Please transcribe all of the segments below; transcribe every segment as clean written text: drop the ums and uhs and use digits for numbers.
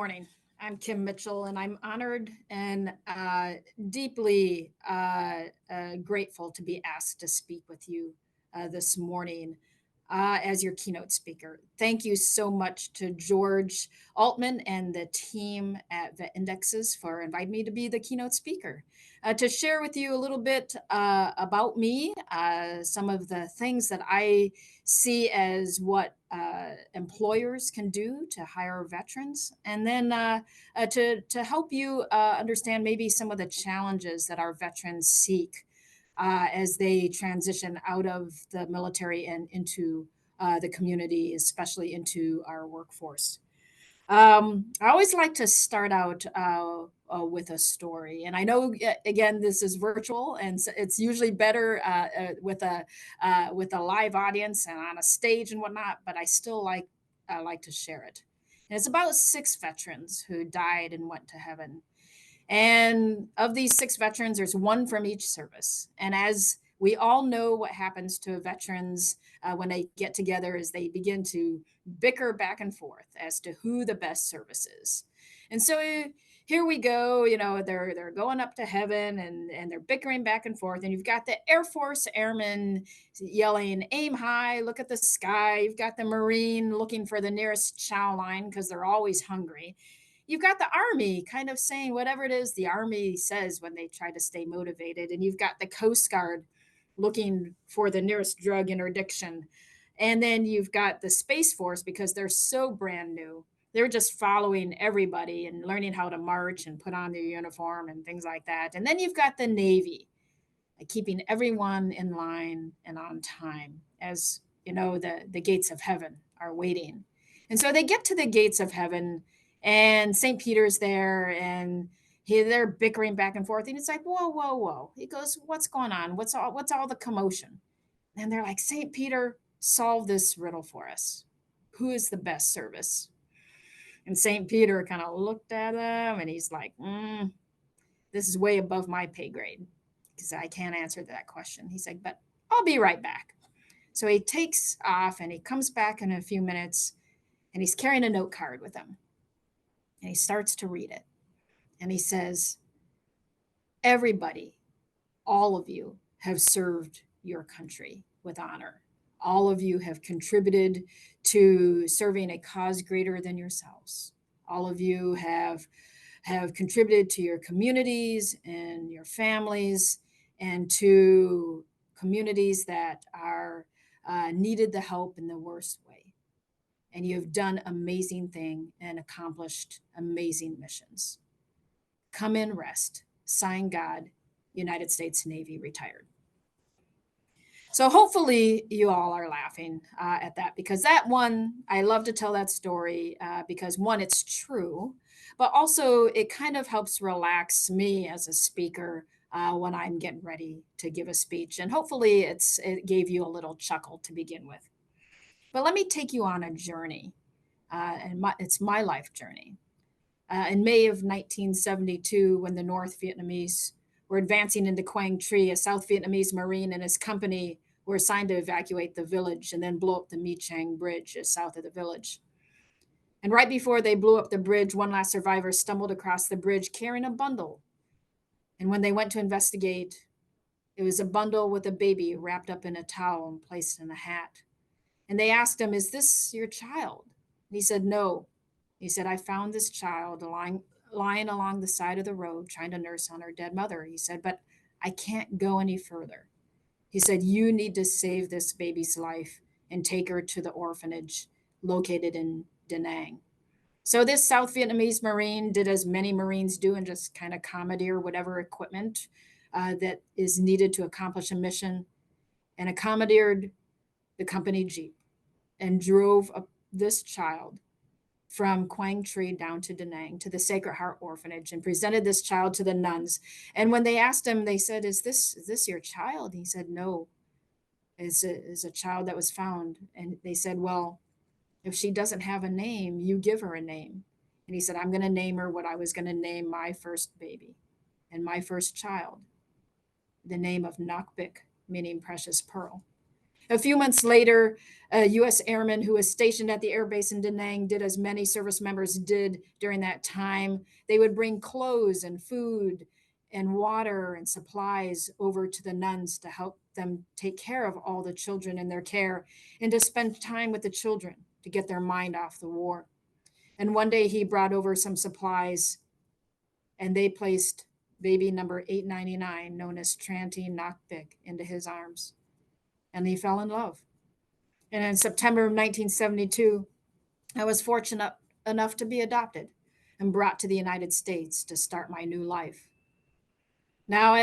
Morning. I'm Kim Mitchell, and I'm honored and deeply grateful to be asked to speak with you this morning as your keynote speaker. Thank you so much to George Altman and the team at Vet Indexes for inviting me to be the keynote speaker. To share with you a little bit about me, some of the things that I see as what employers can do to hire veterans, and then to help you understand maybe some of the challenges that our veterans seek as they transition out of the military and into the community, especially into our workforce. I always like to start out with a story, and I know again this is virtual, and so it's usually better with a live audience and on a stage and whatnot. But I still like to share it. And it's about six veterans who died and went to heaven. And of these six veterans, there's one from each service. And as we all know, what happens to veterans when they get together is they begin to bicker back and forth as to who the best service is. And so here we go, they're going up to heaven and they're bickering back and forth. And you've got the Air Force airmen yelling, aim high, look at the sky. You've got the Marine looking for the nearest chow line because they're always hungry. You've got the Army kind of saying whatever it is the Army says when they try to stay motivated. And you've got the Coast Guard looking for the nearest drug interdiction. And then you've got the Space Force because they're so brand new. They're just following everybody and learning how to march and put on their uniform and things like that. And then you've got the Navy, keeping everyone in line and on time as the gates of heaven are waiting. And so they get to the gates of heaven, and St. Peter's there, and they're bickering back and forth. And it's like, whoa, whoa, whoa. He goes, what's going on? What's all the commotion? And they're like, St. Peter, solve this riddle for us. Who is the best service? And St. Peter kind of looked at him and he's like, this is way above my pay grade because I can't answer that question. He's like, but I'll be right back. So he takes off and he comes back in a few minutes, and he's carrying a note card with him. And he starts to read it. And he says, everybody, all of you have served your country with honor. All of you have contributed to serving a cause greater than yourselves. All of you have contributed to your communities and your families and to communities that are needed the help in the worst way. And you have done amazing thing and accomplished amazing missions. Come in, rest. Sign God, United States Navy, retired. So hopefully you all are laughing at that, because that one, I love to tell that story because one, it's true, but also it kind of helps relax me as a speaker when I'm getting ready to give a speech. And hopefully it gave you a little chuckle to begin with. But let me take you on a journey, it's my life journey. In May of 1972, when the North Vietnamese were advancing into Quang Tri, a South Vietnamese Marine and his company were assigned to evacuate the village and then blow up the My Chang Bridge just south of the village. And right before they blew up the bridge, one last survivor stumbled across the bridge carrying a bundle. And when they went to investigate, it was a bundle with a baby wrapped up in a towel and placed in a hat. And they asked him, is this your child? And he said, no. He said, I found this child lying along the side of the road trying to nurse on her dead mother. He said, but I can't go any further. He said, you need to save this baby's life and take her to the orphanage located in Da Nang. So this South Vietnamese Marine did as many Marines do and just kind of commandeer whatever equipment that is needed to accomplish a mission, and commandeered the company Jeep and drove up this child from Quang Tri down to Da Nang to the Sacred Heart Orphanage and presented this child to the nuns. And when they asked him, they said, is this your child? He said, no, it's a child that was found. And they said, well, if she doesn't have a name, you give her a name. And he said, I'm going to name her what I was going to name my first baby and my first child, the name of Nok Bik, meaning precious pearl. A few months later, a U.S. airman who was stationed at the air base in Da Nang did as many service members did during that time. They would bring clothes and food and water and supplies over to the nuns to help them take care of all the children in their care and to spend time with the children to get their mind off the war. And one day he brought over some supplies and they placed baby number 899, known as Tranti Nakbik, into his arms. And he fell in love. And in September of 1972, I was fortunate enough to be adopted and brought to the United States to start my new life. Now,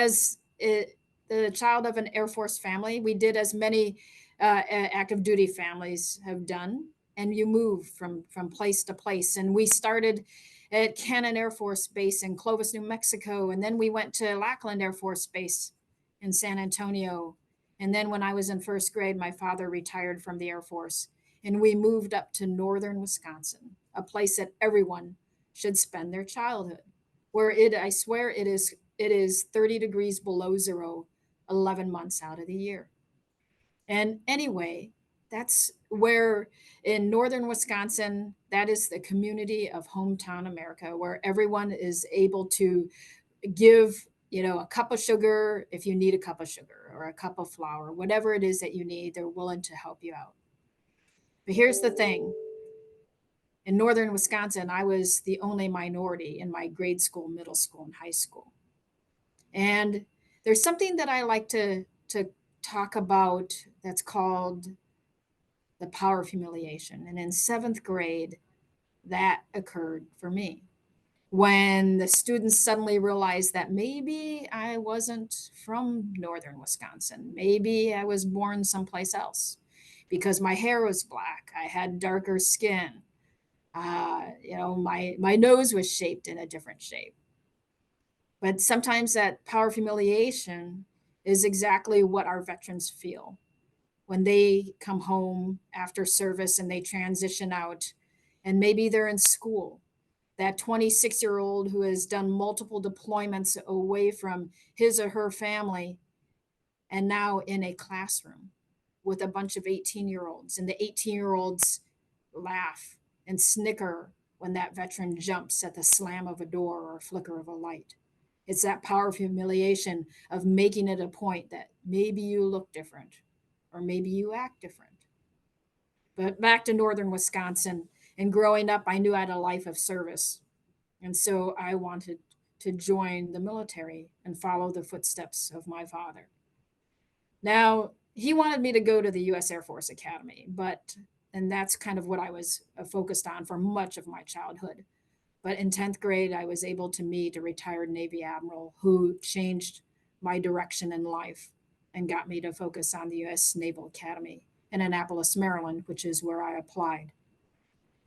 the child of an Air Force family, we did as many active duty families have done, and you move from place to place. And we started at Cannon Air Force Base in Clovis, New Mexico, and then we went to Lackland Air Force Base in San Antonio. And then when I was in first grade, my father retired from the Air Force, and we moved up to northern Wisconsin, a place that everyone should spend their childhood, where I swear it is 30 degrees below zero 11 months out of the year. And anyway, that's where in northern Wisconsin, that is the community of hometown America, where everyone is able to give, a cup of sugar if you need a cup of sugar, or a cup of flour, whatever it is that you need, they're willing to help you out. But here's the thing. In northern Wisconsin, I was the only minority in my grade school, middle school, and high school. And there's something that I like to talk about that's called the power of humiliation. And in seventh grade, that occurred for me when the students suddenly realized that maybe I wasn't from northern Wisconsin. Maybe I was born someplace else because my hair was black. I had darker skin. My nose was shaped in a different shape. But sometimes that power of humiliation is exactly what our veterans feel when they come home after service and they transition out, and maybe they're in school. That 26-year-old who has done multiple deployments away from his or her family and now in a classroom with a bunch of 18-year-olds, and the 18-year-olds laugh and snicker when that veteran jumps at the slam of a door or a flicker of a light. It's that power of humiliation of making it a point that maybe you look different or maybe you act different. But back to northern Wisconsin, and growing up, I knew I had a life of service. And so I wanted to join the military and follow the footsteps of my father. Now, he wanted me to go to the U.S. Air Force Academy, and that's kind of what I was focused on for much of my childhood. But in 10th grade, I was able to meet a retired Navy admiral who changed my direction in life and got me to focus on the U.S. Naval Academy in Annapolis, Maryland, which is where I applied.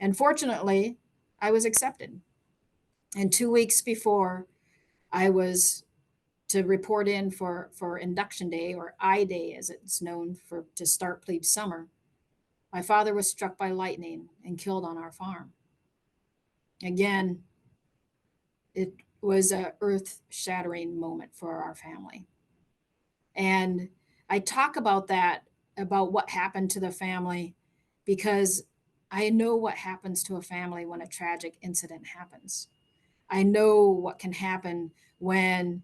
And fortunately, I was accepted. And 2 weeks before I was to report in for induction day, or I Day as it's known, for to start plebe summer, my father was struck by lightning and killed on our farm. Again, it was a earth-shattering moment for our family. And I talk about that, about what happened to the family, because I know what happens to a family when a tragic incident happens. I know what can happen when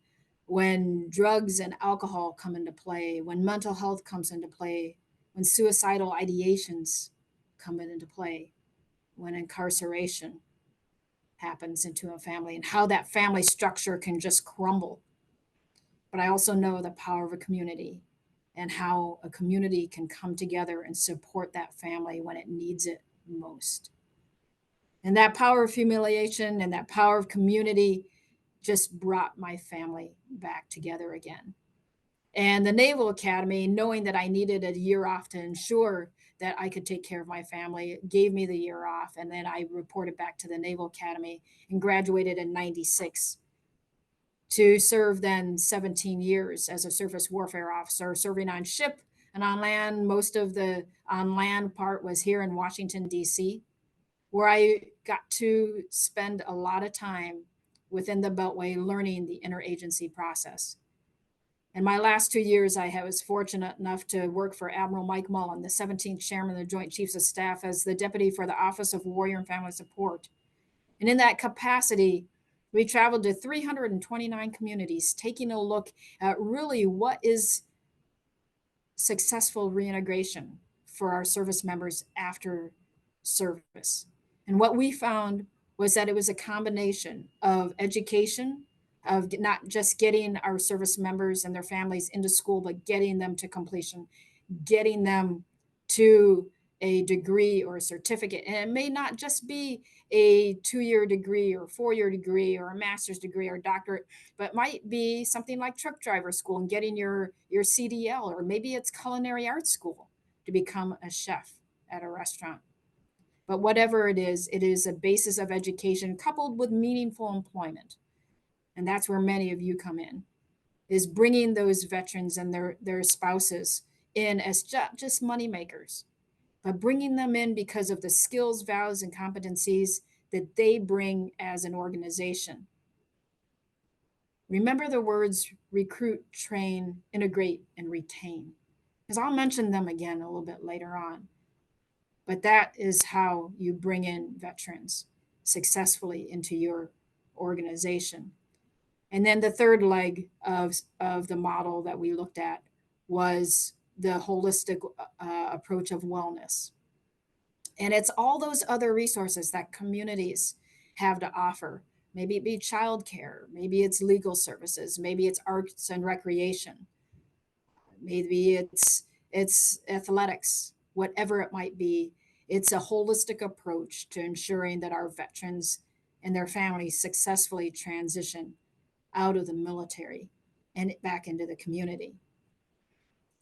drugs and alcohol come into play, when mental health comes into play, when suicidal ideations come into play, when incarceration happens into a family, and how that family structure can just crumble. But I also know the power of a community and how a community can come together and support that family when it needs it most. And that power of humiliation and that power of community just brought my family back together again. And the Naval Academy, knowing that I needed a year off to ensure that I could take care of my family, gave me the year off. And then I reported back to the Naval Academy and graduated in 96 to serve then 17 years as a surface warfare officer, serving on ship and on land. Most of the on land part was here in Washington, D.C., where I got to spend a lot of time within the Beltway learning the interagency process. In my last 2 years, was fortunate enough to work for Admiral Mike Mullen, the 17th Chairman of the Joint Chiefs of Staff, as the Deputy for the Office of Warrior and Family Support. And in that capacity, we traveled to 329 communities, taking a look at really what is successful reintegration for our service members after service. And what we found was that it was a combination of education, of not just getting our service members and their families into school, but getting them to completion, getting them to a degree or a certificate. And it may not just be a 2-year degree or 4-year degree or a master's degree or doctorate, but might be something like truck driver school and getting your CDL, or maybe it's culinary arts school to become a chef at a restaurant. But whatever it is a basis of education coupled with meaningful employment. And that's where many of you come in, is bringing those veterans and their spouses in as just money makers, but bringing them in because of the skills, values, and competencies that they bring as an organization. Remember the words recruit, train, integrate, and retain, because I'll mention them again a little bit later on. But that is how you bring in veterans successfully into your organization. And then the third leg of the model that we looked at was the holistic approach of wellness. And it's all those other resources that communities have to offer. Maybe it be childcare, maybe it's legal services, maybe it's arts and recreation, maybe it's athletics, whatever it might be. It's a holistic approach to ensuring that our veterans and their families successfully transition out of the military and back into the community.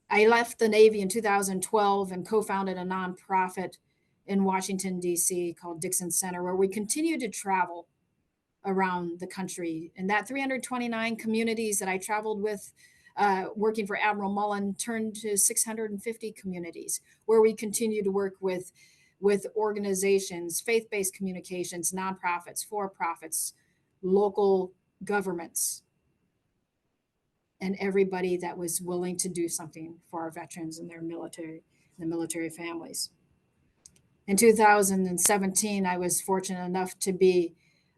I left the Navy in 2012 and co-founded a nonprofit in Washington, D.C. called Dixon Center, where we continue to travel around the country. And that 329 communities that I traveled with, working for Admiral Mullen, turned to 650 communities, where we continue to work with organizations, faith-based communications, nonprofits, for-profits, local governments, and everybody that was willing to do something for our veterans and the military families. In 2017, I was fortunate enough to be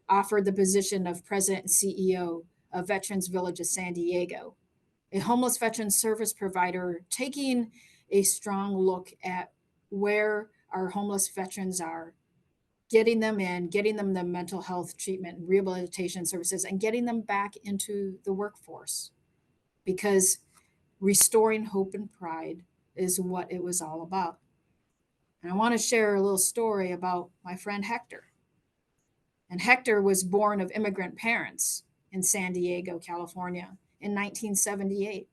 offered the position of president and CEO of Veterans Village of San Diego, a homeless veteran service provider taking a strong look at where our homeless veterans are, getting them in, getting them the mental health treatment and rehabilitation services, and getting them back into the workforce. Because restoring hope and pride is what it was all about. And I want to share a little story about my friend Hector. And Hector was born of immigrant parents in San Diego, California in 1978.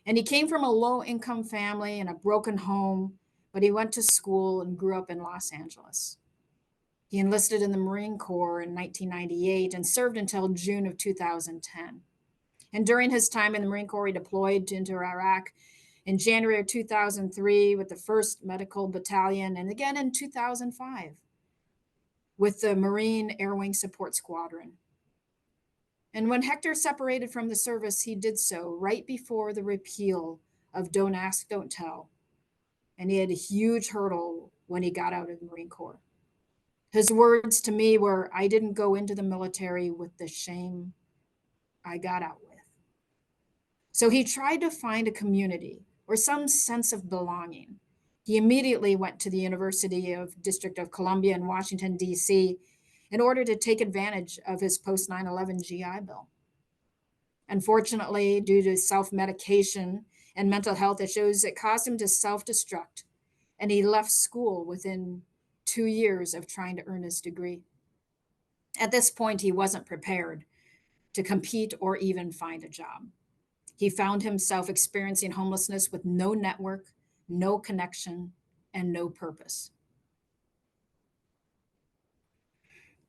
And he came from a low-income family and a broken home, but he went to school and grew up in Los Angeles. He enlisted in the Marine Corps in 1998 and served until June of 2010. And during his time in the Marine Corps, he deployed into Iraq in January of 2003 with the 1st Medical Battalion, and again in 2005 with the Marine Air Wing Support Squadron. And when Hector separated from the service, he did so right before the repeal of Don't Ask, Don't Tell. And he had a huge hurdle when he got out of the Marine Corps. His words to me were, I didn't go into the military with the shame I got out with. So he tried to find a community or some sense of belonging. He immediately went to the University of District of Columbia in Washington, D.C., in order to take advantage of his post 9/11 GI Bill. Unfortunately, due to self-medication and mental health issues, it caused him to self-destruct, and he left school within 2 years of trying to earn his degree. At this point, he wasn't prepared to compete or even find a job. He found himself experiencing homelessness with no network, no connection, and no purpose.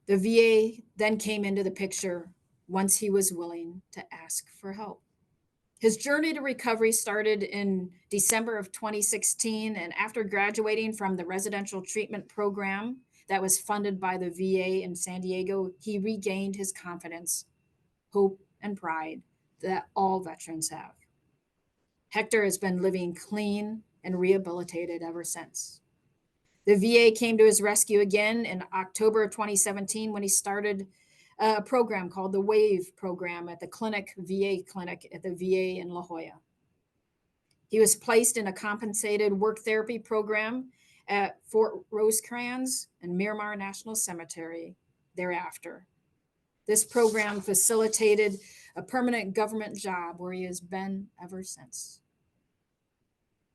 The VA then came into the picture once he was willing to ask for help. His journey to recovery started in December of 2016, and after graduating from the residential treatment program that was funded by the VA in San Diego, he regained his confidence, hope, and pride that all veterans have. Hector has been living clean and rehabilitated ever since. The VA came to his rescue again in October of 2017 when he started a program called the WAVE program at the VA clinic at the VA in La Jolla. He was placed in a compensated work therapy program at Fort Rosecrans and Miramar National Cemetery thereafter. This program facilitated a permanent government job where he has been ever since.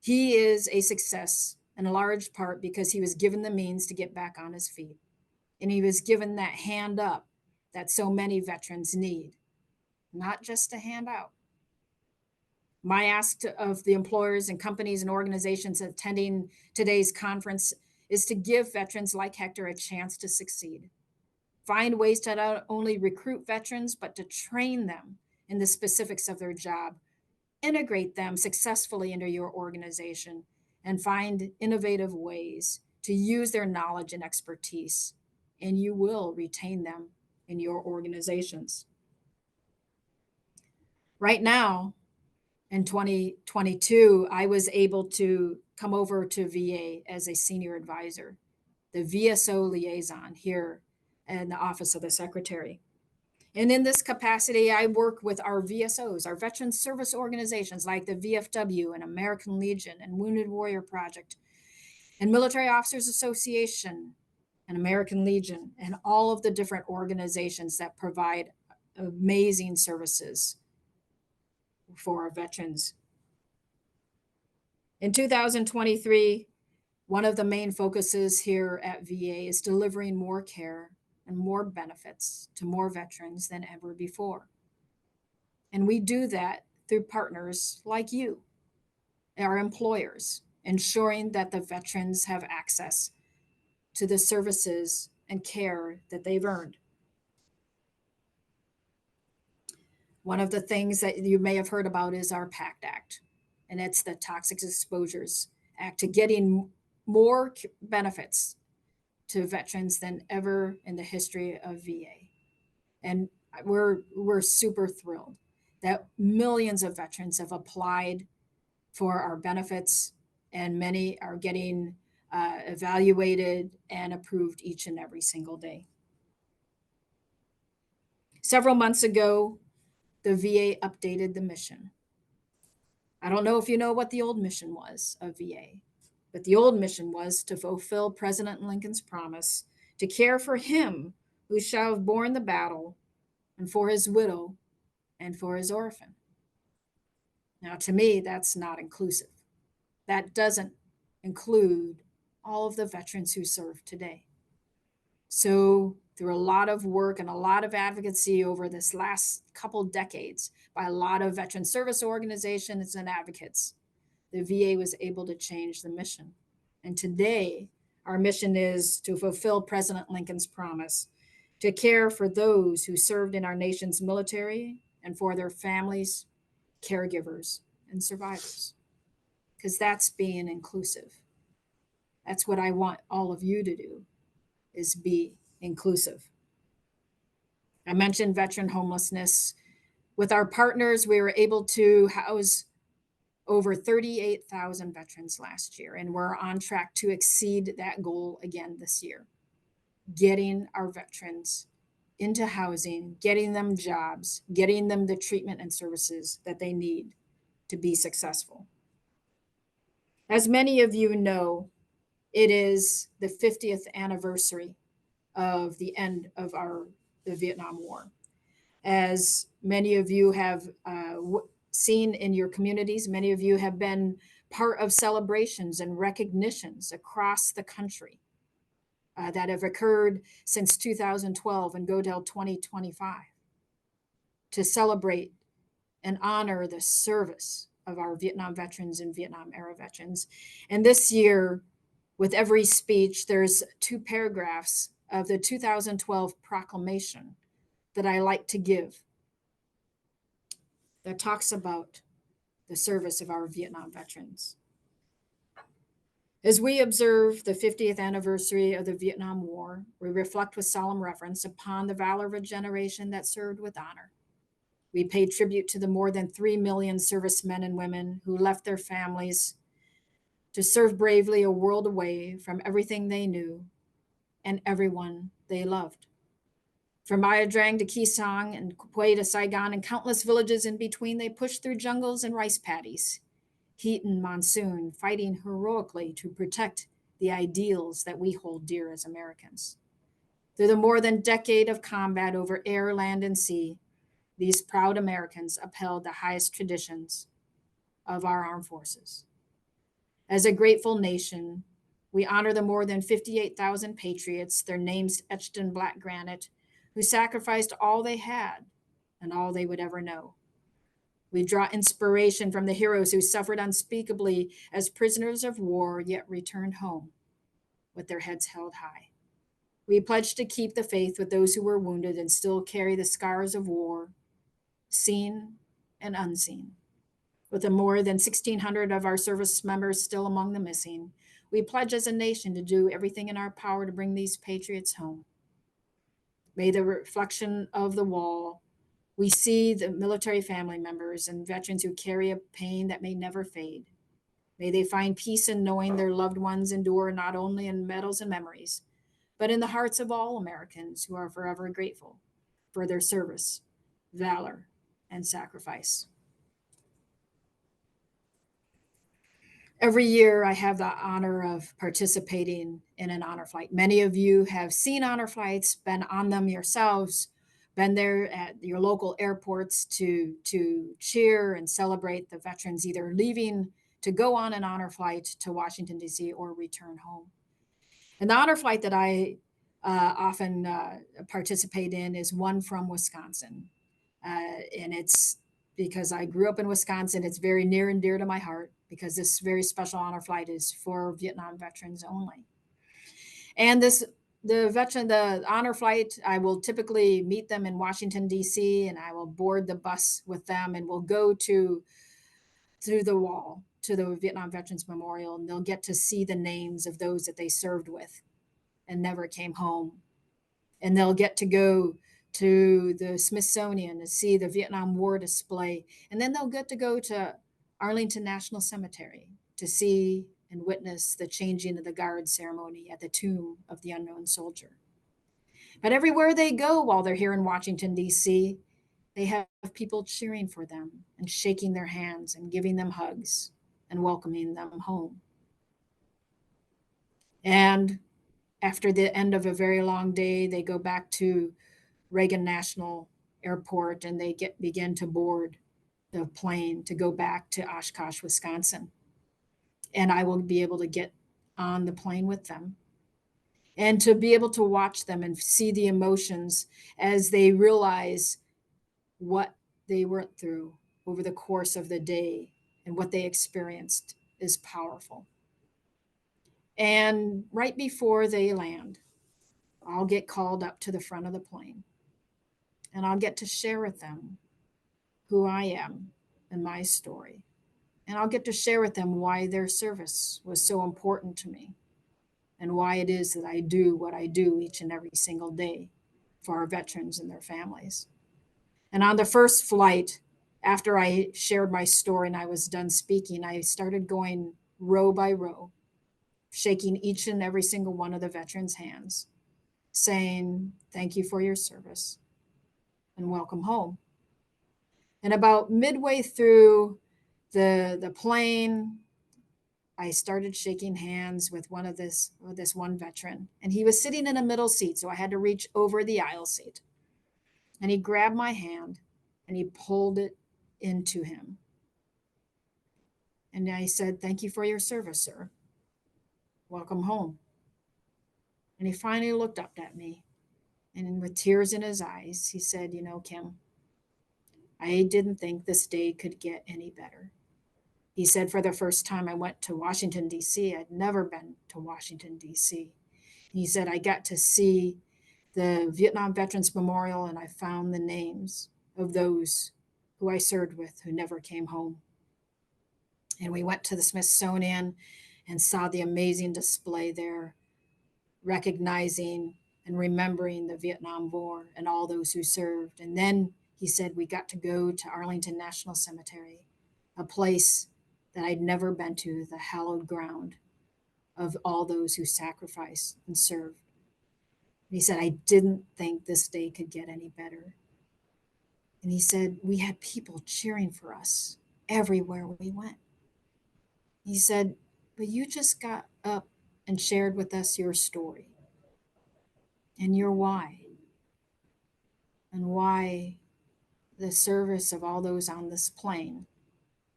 He is a success in large part because he was given the means to get back on his feet. And he was given that hand up that so many veterans need, not just a hand out. My ask of the employers and companies and organizations attending today's conference is to give veterans like Hector a chance to succeed. Find ways to not only recruit veterans, but to train them in the specifics of their job, integrate them successfully into your organization, and find innovative ways to use their knowledge and expertise, and you will retain them in your organizations. Right now, in 2022, I was able to come over to VA as a senior advisor, the VSO liaison here in the Office of the Secretary. And in this capacity, I work with our VSOs, our veteran service organizations like the VFW and American Legion and Wounded Warrior Project and Military Officers Association and American Legion and all of the different organizations that provide amazing services for our veterans. In 2023, one of the main focuses here at VA is delivering more care and more benefits to more veterans than ever before. And we do that through partners like you, our employers, ensuring that the veterans have access to the services and care that they've earned. One of the things that you may have heard about is our PACT Act, and it's the Toxic Exposures Act, to getting more benefits to veterans than ever in the history of VA. And we're super thrilled that millions of veterans have applied for our benefits, and many are getting evaluated and approved each and every single day. Several months ago, the VA updated the mission. I don't know if you know what the old mission was of VA, but the old mission was to fulfill President Lincoln's promise to care for him who shall have borne the battle, and for his widow, and for his orphan. Now, to me, that's not inclusive. That doesn't include all of the veterans who serve today. So, through a lot of work and a lot of advocacy over this last couple decades by a lot of veteran service organizations and advocates, the VA was able to change the mission. And today, our mission is to fulfill President Lincoln's promise to care for those who served in our nation's military and for their families, caregivers, and survivors. Because that's being inclusive. That's what I want all of you to do, is be inclusive. I mentioned veteran homelessness. With our partners, we were able to house over 38,000 veterans last year, and we're on track to exceed that goal again this year. Getting our veterans into housing, getting them jobs, getting them the treatment and services that they need to be successful. As many of you know, it is the 50th anniversary of the end of the Vietnam War. As many of you have seen in your communities, many of you have been part of celebrations and recognitions across the country that have occurred since 2012 and go till 2025 to celebrate and honor the service of our Vietnam veterans and Vietnam era veterans. And this year, with every speech, there's 2 paragraphs of the 2012 proclamation that I like to give that talks about the service of our Vietnam veterans. As we observe the 50th anniversary of the Vietnam War, we reflect with solemn reverence upon the valor of a generation that served with honor. We pay tribute to the more than 3 million servicemen and women who left their families to serve bravely a world away from everything they knew and everyone they loved. From Maya Drang to Kisang and Quay to Saigon and countless villages in between, they pushed through jungles and rice paddies, heat and monsoon, fighting heroically to protect the ideals that we hold dear as Americans. Through the more than decade of combat over air, land, and sea, these proud Americans upheld the highest traditions of our armed forces. As a grateful nation, we honor the more than 58,000 patriots, their names etched in black granite, who sacrificed all they had and all they would ever know. We draw inspiration from the heroes who suffered unspeakably as prisoners of war, yet returned home with their heads held high. We pledge to keep the faith with those who were wounded and still carry the scars of war, seen and unseen. With the more than 1,600 of our service members still among the missing, we pledge as a nation to do everything in our power to bring these patriots home. May the reflection of the wall, we see the military family members and veterans who carry a pain that may never fade. May they find peace in knowing their loved ones endure not only in medals and memories, but in the hearts of all Americans who are forever grateful for their service, valor, and sacrifice. Every year, I have the honor of participating in an honor flight. Many of you have seen honor flights, been on them yourselves, been there at your local airports to cheer and celebrate the veterans either leaving to go on an honor flight to Washington, D.C. or return home. And the honor flight that I often participate in is one from Wisconsin. And it's because I grew up in Wisconsin, it's very near and dear to my heart because this very special honor flight is for Vietnam veterans only. And the honor flight, I will typically meet them in Washington, D.C., and I will board the bus with them and we'll go through the wall to the Vietnam Veterans Memorial, and they'll get to see the names of those that they served with and never came home. And they'll get to go to the Smithsonian to see the Vietnam War display. And then they'll get to go to Arlington National Cemetery to see and witness the changing of the guard ceremony at the tomb of the unknown soldier. But everywhere they go while they're here in Washington, D.C., they have people cheering for them and shaking their hands and giving them hugs and welcoming them home. And after the end of a very long day, they go back to Reagan National Airport and they begin to board the plane to go back to Oshkosh, Wisconsin. And I will be able to get on the plane with them and to be able to watch them and see the emotions as they realize what they went through over the course of the day and what they experienced is powerful. And right before they land, I'll get called up to the front of the plane and I'll get to share with them who I am and my story. And I'll get to share with them why their service was so important to me and why it is that I do what I do each and every single day for our veterans and their families. And on the first flight, after I shared my story and I was done speaking, I started going row by row, shaking each and every single one of the veterans' hands, saying, thank you for your service and welcome home. And about midway through the plane, I started shaking hands with this one veteran, and he was sitting in a middle seat, so I had to reach over the aisle seat. And he grabbed my hand and he pulled it into him. And I said, thank you for your service, sir. Welcome home. And he finally looked up at me, and with tears in his eyes, he said, you know, Kim, I didn't think this day could get any better. He said, for the first time I went to Washington, D.C., I'd never been to Washington, D.C. He said, I got to see the Vietnam Veterans Memorial and I found the names of those who I served with who never came home. And we went to the Smithsonian and saw the amazing display there, recognizing and remembering the Vietnam War and all those who served. And then He said, we got to go to Arlington National Cemetery, a place that I'd never been to, the hallowed ground of all those who sacrificed and served. And he said, I didn't think this day could get any better. And he said, we had people cheering for us everywhere we went. He said, but you just got up and shared with us your story and your why, and why the service of all those on this plane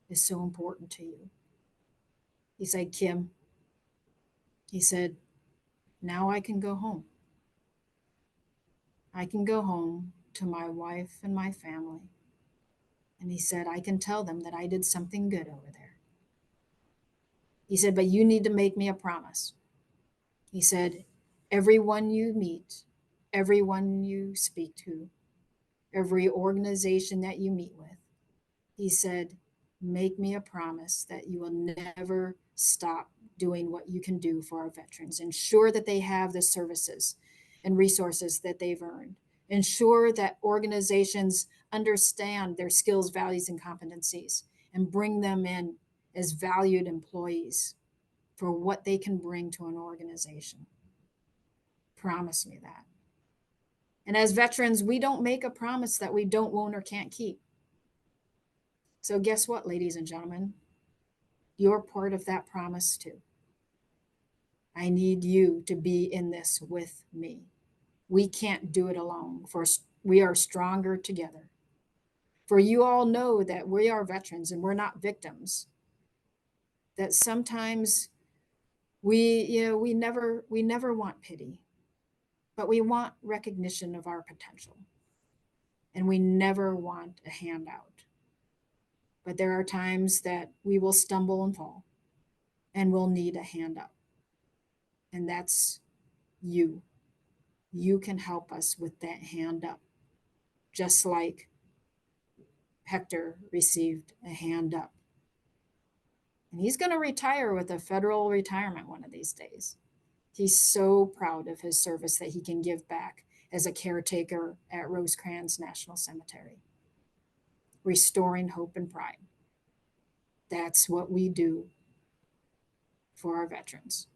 is so important to you. He said, Kim, he said, now I can go home. I can go home to my wife and my family. And he said, I can tell them that I did something good over there. He said, but you need to make me a promise. He said, everyone you meet, everyone you speak to, every organization that you meet with, he said, make me a promise that you will never stop doing what you can do for our veterans. Ensure that they have the services and resources that they've earned. Ensure that organizations understand their skills, values, and competencies and bring them in as valued employees for what they can bring to an organization. Promise me that. And as veterans, we don't make a promise that we don't, won't, or can't keep. So guess what, ladies and gentlemen? You're part of that promise too. I need you to be in this with me. We can't do it alone, for we are stronger together. For you all know that we are veterans and we're not victims. That sometimes we never want pity, but we want recognition of our potential. And we never want a handout. But there are times that we will stumble and fall and we'll need a hand up. And that's you. You can help us with that hand up, just like Hector received a hand up. And he's going to retire with a federal retirement one of these days. He's so proud of his service that he can give back as a caretaker at Rosecrans National Cemetery, restoring hope and pride. That's what we do for our veterans.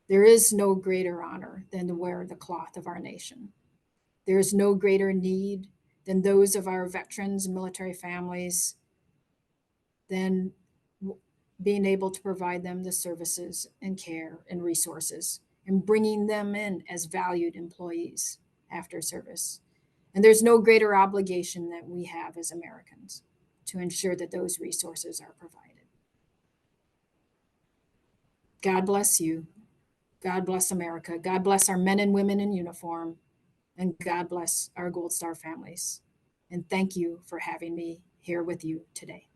There is no greater honor than to wear the cloth of our nation. There is no greater need than those of our veterans and military families than being able to provide them the services and care and resources and bringing them in as valued employees after service. And there's no greater obligation that we have as Americans to ensure that those resources are provided. God bless you. God bless America. God bless our men and women in uniform. And God bless our Gold Star families. And thank you for having me here with you today.